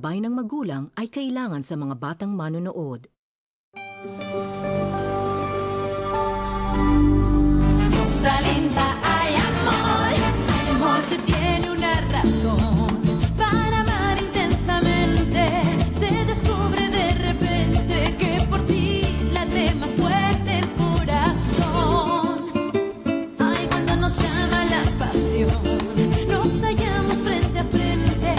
gabay ng magulang ay kailangan sa mga batang manonood. Rosalinda, hay amor, amor se tiene una razón para amar intensamente. Se descubre de repente que por ti late más fuerte el corazón. Ay, cuando nos llama la pasión, nos hallamos frente a frente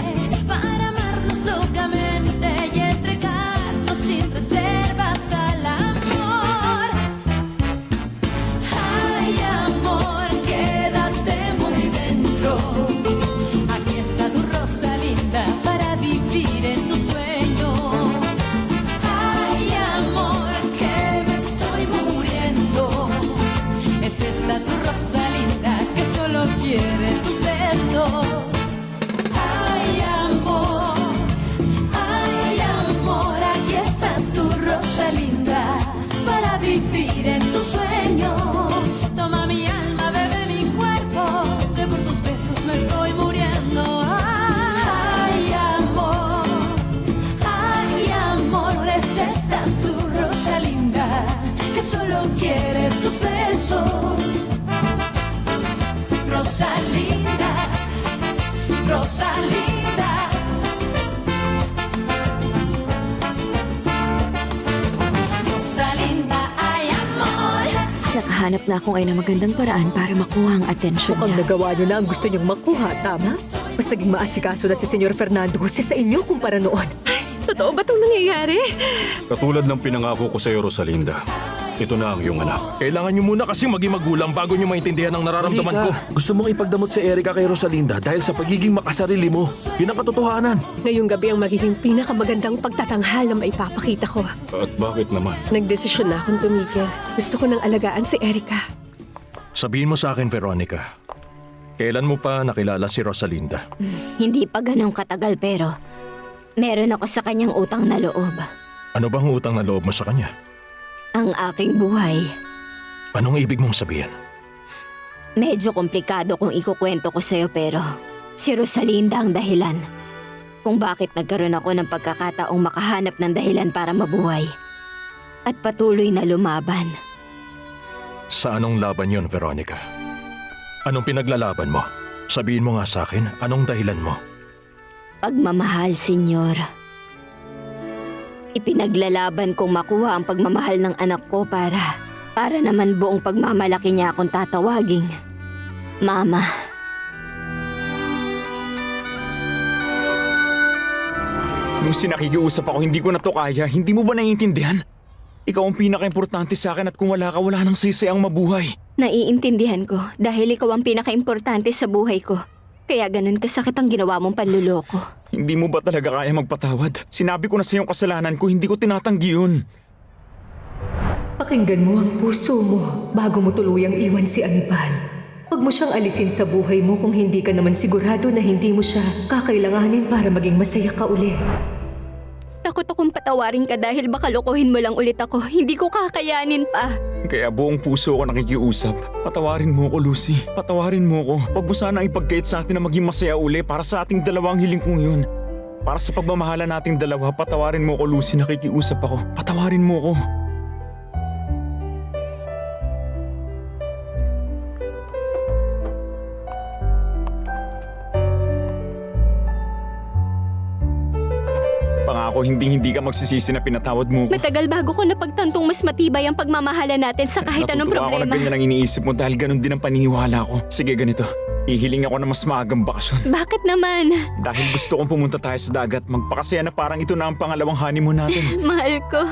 para amarnos locamente y entregarnos sin reservas al amor. Ay, amor, quédate muy dentro. Aquí está tu Rosalinda para vivir en tus sueños. Ay, amor, que me estoy muriendo. Es esta tu Rosalinda que solo quiere tus besos. Ay, amor, aquí está tu Rosalinda para vivir en tus sueños. Toma mi alma, bebe mi cuerpo, que por tus besos me estoy muriendo. Ay, amor, es esta tu Rosalinda que solo quiere tus besos. Rosalinda, Rosalinda. Rosalinda, ay amor. Nakahanap na ako ngayon ng magandang paraan para makuha ang atensyon Mukhang niya. nagawa niyo na ang gusto niyong makuha, tama? Mas naging maasikaso na si Senyor Fernando Jose sa inyo kumpara noon. Totoo ba itong nangyayari? Katulad ng pinangako ko sa iyo, Rosalinda. Ito na ang iyong anak. Kailangan nyo muna kasi maging magulang bago nyo maintindihan ang nararamdaman ko. Gusto mong ipagdamot si Erica kay Rosalinda dahil sa pagiging makasarili mo. Yun ang katotohanan. Ngayong gabi ang magiging pinakamagandang pagtatanghal na maipapakita ko. At bakit naman? Nagdesisyon na akong tumigil. Gusto ko nang alagaan si Erica. Sabihin mo sa akin, Veronica, kailan mo pa nakilala si Rosalinda? Hindi pa ganong katagal pero meron ako sa kanyang utang na loob. Ano bang utang na loob mo sa kanya? Ang aking buhay. Anong ibig mong sabihin? Medyo komplikado kung ikukwento ko sa'yo pero si Rosalinda ang dahilan kung bakit nagkaroon ako ng pagkakataong makahanap ng dahilan para mabuhay at patuloy na lumaban. Sa anong laban yon, Veronica? Anong pinaglalaban mo? Sabihin mo nga sa akin, anong dahilan mo? Pagmamahal, Senyor. Ipinaglalaban kong makuha ang pagmamahal ng anak ko para naman buong pagmamalaki niya akong tatawaging Mama. Lucy, nakikiusap ako, hindi ko na to kaya. Hindi mo ba naiintindihan? Ikaw ang pinaka-importante sa akin at kung wala ka, wala nang saysayang mabuhay. Naiintindihan ko dahil ikaw ang pinaka-importante sa buhay ko. Kaya ganun kasakit ang ginawa mong panluloko. Hindi mo ba talaga kaya magpatawad? Sinabi ko na sa iyong kasalanan ko, hindi ko tinatanggi yun. Pakinggan mo ang puso mo bago mo tuluyang iwan si Anibal. Huwag mo siyang alisin sa buhay mo kung hindi ka naman sigurado na hindi mo siya kakailanganin para maging masaya ka ulit. Takot akong patawarin ka dahil baka lokohin mo lang ulit ako. Hindi ko kakayanin pa. Kaya buong puso ko nakikiusap. Patawarin mo ko, Lucy. Patawarin mo ko. Huwag mo sana ipagkait sa atin na maging masaya uli para sa ating dalawang hiling kong yun. Para sa pagmamahala nating dalawa, patawarin mo ko, Lucy. Nakikiusap ako. Patawarin mo ko. Pangako, hindi ka magsisisi na pinatawad mo ko. Matagal bago ko napagtantong mas matibay ang pagmamahala natin sa kahit anong Natutuwa ako problema. na ganyan ang iniisip mo dahil ganun din ang paniniwala ko. Sige, ganito. Hihiling ako na mas maagang bakasyon. Bakit naman? Dahil gusto kong pumunta tayo sa dagat, magpakasaya na parang ito na ang pangalawang honeymoon natin. Mahal ko.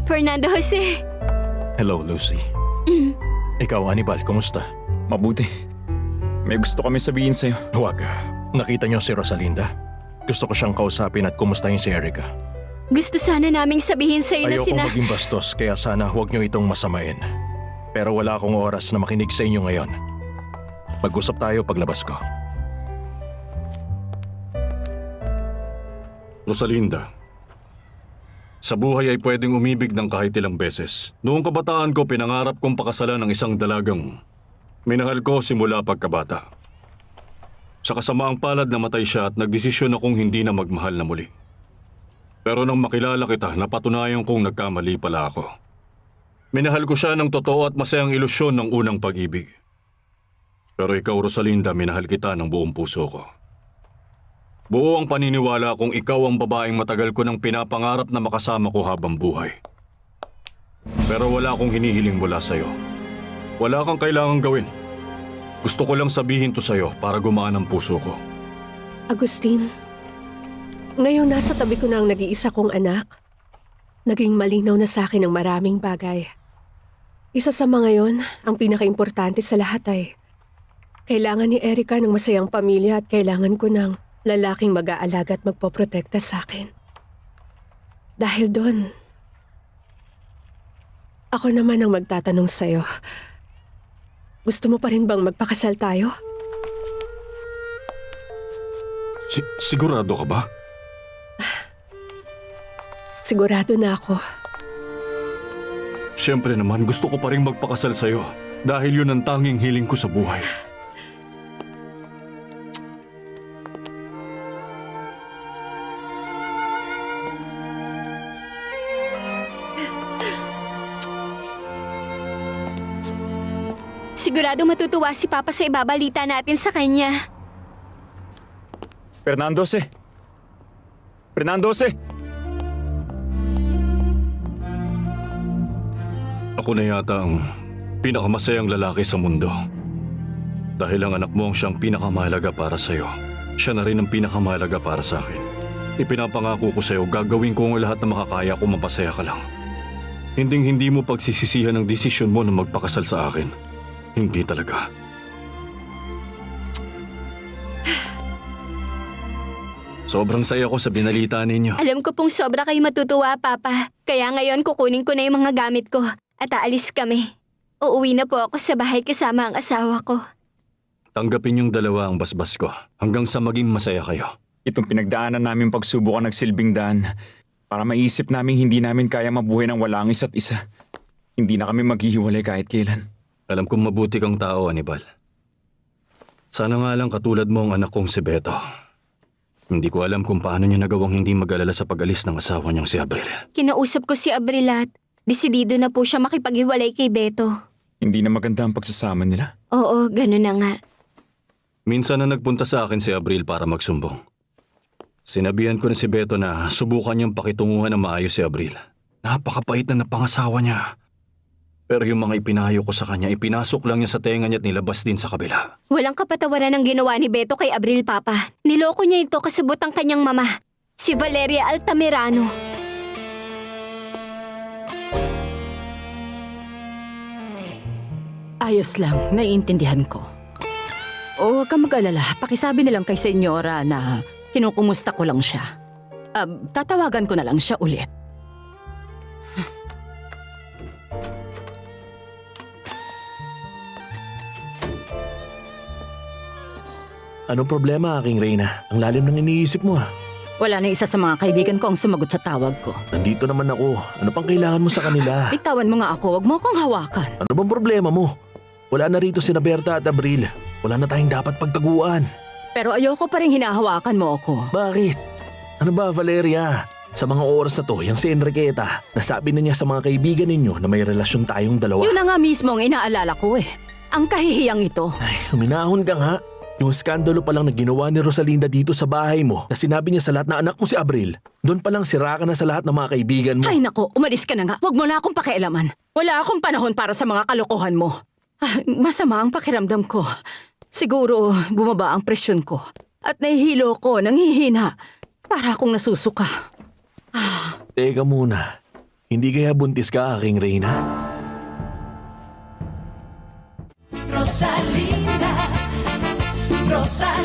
Fernando Jose. Hello, Lucy. Ikaw, Anibal, kumusta? Mabuti. May gusto kami sabihin sa'yo. Huwag. Nakita niyo si Rosalinda? Gusto ko siyang kausapin at kumustahin si Erica. Gusto sana naming sabihin sa'yo na Ayokong maging bastos kaya sana huwag niyo itong masamain. Pero wala akong oras na makinig sa inyo ngayon. Mag-usap tayo paglabas ko. Rosalinda, sa buhay ay pwedeng umibig ng kahit ilang beses. Noong kabataan ko, pinangarap kong pakasalan ng isang dalagang minahal ko simula pagkabata. Sa kasamaang palad namatay siya at nagdesisyon akong hindi na magmahal na muli. Pero nang makilala kita, napatunayan kong nagkamali pala ako. Minahal ko siya ng totoo at masayang ilusyon ng unang pag-ibig. Pero ikaw, Rosalinda, minahal kita ng buong puso ko. Buo ang paniniwala kung ikaw ang babaeng matagal ko nang pinapangarap na makasama ko habang buhay. Pero wala akong hinihiling mula sa'yo. Wala kang kailangang gawin. Gusto ko lang sabihin to sa'yo para gumaan ang puso ko. Agustin, ngayon nasa tabi ko na ang nag-iisa kong anak. Naging malinaw na sa akin ang maraming bagay. Isa sa mga yon, ang pinaka-importante sa lahat ay kailangan ni Erica ng masayang pamilya at kailangan ko ng lalaking mag-aalaga at magpoprotekta sa akin. Dahil doon, ako naman ang magtatanong sa'yo. Gusto mo pa rin bang magpakasal tayo? Sigurado ka ba? Sigurado na ako. Siyempre naman, gusto ko pa rin magpakasal sa'yo dahil yun ang tanging hiling ko sa buhay. Sigurado matutuwa si Papa sa ibabalita natin sa kanya. Fernandose! Fernandose! Ako na yata ang pinakamasayang lalaki sa mundo. Dahil ang anak mo ang siyang pinakamahalaga para sa'yo. Siya na rin ang pinakamahalaga para sa akin. Ipinapangako ko sa'yo, gagawin ko ang lahat na makakaya kung mapasaya ka lang. Hindi mo pagsisisihan ang desisyon mo na magpakasal sa akin. Hindi talaga. Sobrang saya ko sa binalita ninyo. Alam ko pong sobra kayo matutuwa, Papa. Kaya ngayon kukunin ko na yung mga gamit ko at aalis kami. Uuwi na po ako sa bahay kasama ang asawa ko. Tanggapin yung dalawa ang basbas ko hanggang sa maging masaya kayo. Itong pinagdaanan namin pagsubok ang nagsilbing daan para maisip namin hindi namin kaya mabuhay ng wala ang isa't isa. Hindi na kami maghihiwalay kahit kailan. Alam kong mabuti kang tao, Anibal. Sana nga lang katulad mo ang anak kong si Beto. Hindi ko alam kung paano niya nagawang hindi mag-alala sa pag-alis ng asawa niyang si Abril. Kinausap ko si Abril at desidido na po siya makipaghiwalay kay Beto. Hindi na maganda ang pagsasama nila. Oo, ganun na nga. Minsan na nagpunta sa akin si Abril para magsumbong. Sinabihan ko na si Beto na subukan niyang pakitunguhan na maayos si Abril. Napakapait na pangasawa niya. Pero yung mga ipinayo ko sa kanya, ipinasok lang niya sa tenga niya at nilabas din sa kabila. Walang kapatawaran ang ginawa ni Beto kay Abril, Papa. Niloko niya ito kasabot ang kanyang mama, si Valeria Altamirano. Ayos lang, naiintindihan ko. O huwag kang mag-alala, pakisabi na lang kay Senyora na kinukumusta ko lang siya. Tatawagan ko na lang siya ulit. Anong problema, aking Reyna? Ang lalim ng iniisip mo, Wala na isa sa mga kaibigan ko ang sumagot sa tawag ko. Nandito naman ako. Ano pang kailangan mo sa kanila? Bitawan mo nga ako, huwag mo akong hawakan. Ano bang problema mo? Wala na rito sina Berta at Abril. Wala na tayong dapat pagtaguan. Pero ayoko pa rin hinahawakan mo ako. Bakit? Ano ba, Valeria? Sa mga oras na to, yung si Enriqueta, nasabi na niya sa mga kaibigan ninyo na may relasyon tayong dalawa. Yun na nga mismo ang inaalala ko eh. Ang kahihiyang ito. Ay, huminahon ka nga. Yung skandalo pa lang na ginawa ni Rosalinda dito sa bahay mo na sinabi niya sa lahat na anak mo si Abril, doon pa lang sira ka na sa lahat ng mga kaibigan mo. Ay nako, umalis ka na nga. Huwag mo na akong pakialaman. Wala akong panahon para sa mga kalokohan mo. Masama ang pakiramdam ko. Siguro bumaba ang presyon ko. At nahihilo ko, nanghihina. Para akong nasusuka. Teka muna. Hindi kaya buntis ka, aking Reyna? Rosalinda, Rosalinda.